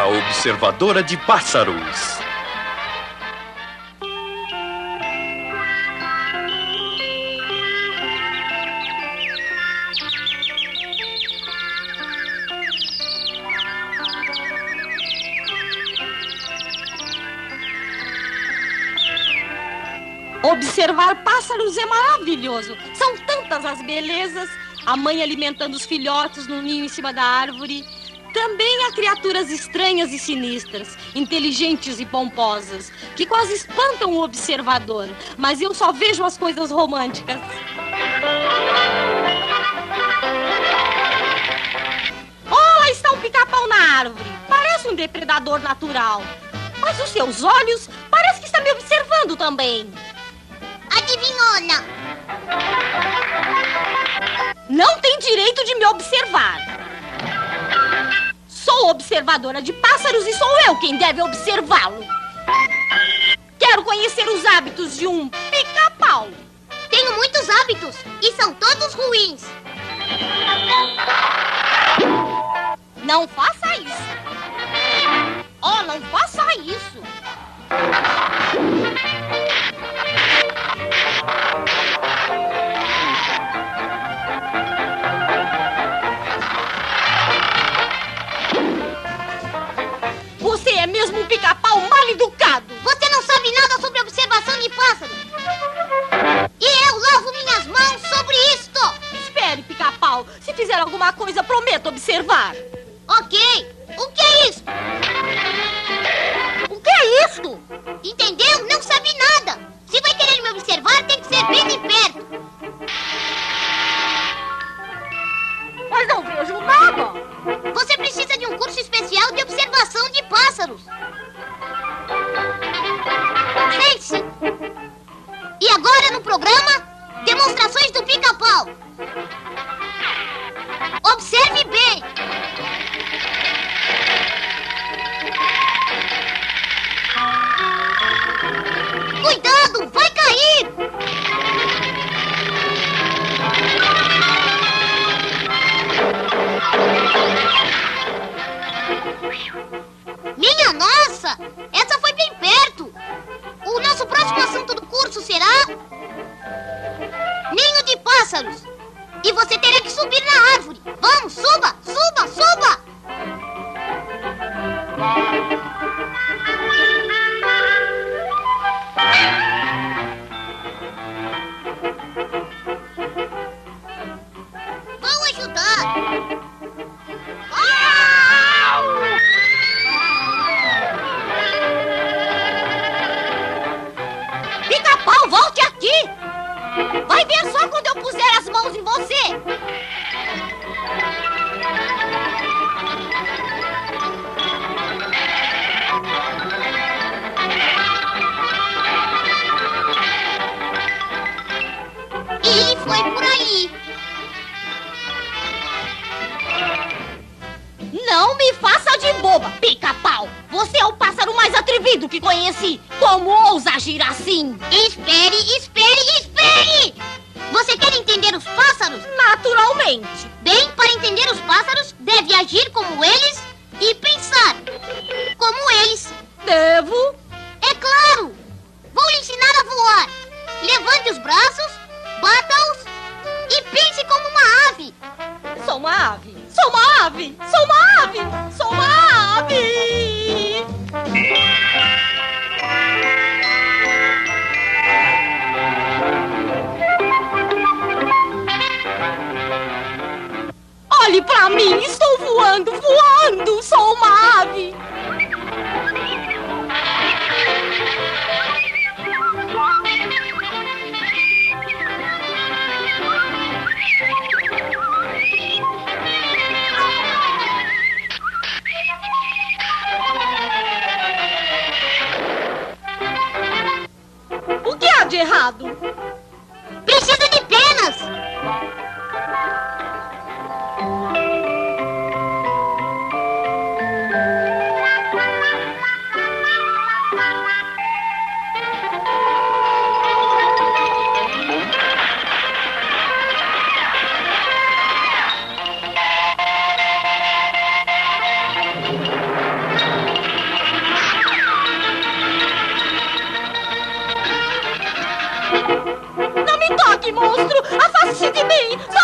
a observadora de pássaros. Observar pássaros é maravilhoso. São tantas as belezas. A mãe alimentando os filhotes no ninho em cima da árvore. Também há criaturas estranhas e sinistras, inteligentes e pomposas, que quase espantam o observador. Mas eu só vejo as coisas românticas. Oh, lá está um pica-pau na árvore. Parece um depredador natural. Mas os seus olhos parece que está me observando também. Adivinhona! Não tem direito de me observar. Sou observadora de pássaros e sou eu quem deve observá-lo. Quero conhecer os hábitos de um pica-pau. Tenho muitos hábitos e são todos ruins. Não faça isso. Oh, não faça isso. Você é mesmo um pica-pau mal educado. Você não sabe nada sobre observação de pássaros. E eu lavo minhas mãos sobre isto. Espere, pica-pau. Se fizer alguma coisa, prometo observar. Ok. O que é isso? O que é isto? Entendeu? Não sabe nada. Se vai querer me observar, tem que ser bem de perto. Mas não vejo nada. Você precisa de um curso especial de observação de pássaros. Sente-se. E agora no programa, demonstrações do pica-pau. Observe bem. Cuidado, vai cair. Minha nossa, essa foi bem perto. O nosso próximo assunto do curso será ninho de pássaros. E você terá que subir na árvore. Vamos, suba, suba, suba. Vou ajudar. Pica-pau, volte aqui! Vai ver só quando eu puser as mãos em você! E foi por aí. Não me faça de boba, pica-pau! Você é o pássaro mais atrevido que conheci! Como ousa agir assim? Espere, espere, espere! Você quer entender os pássaros? Naturalmente! Bem, para entender os pássaros, deve agir como eles e pensar como eles. Devo? É claro! Vou lhe ensinar a voar. Levante os braços, bata-os e pense como uma ave. Sou uma ave! Sou uma ave! Sou uma ave! Sou uma ave! Olhe pra mim! Estou voando, voando! Sou uma ave! O que há de errado? Precisa de penas. monstro! Afaste-se de mim!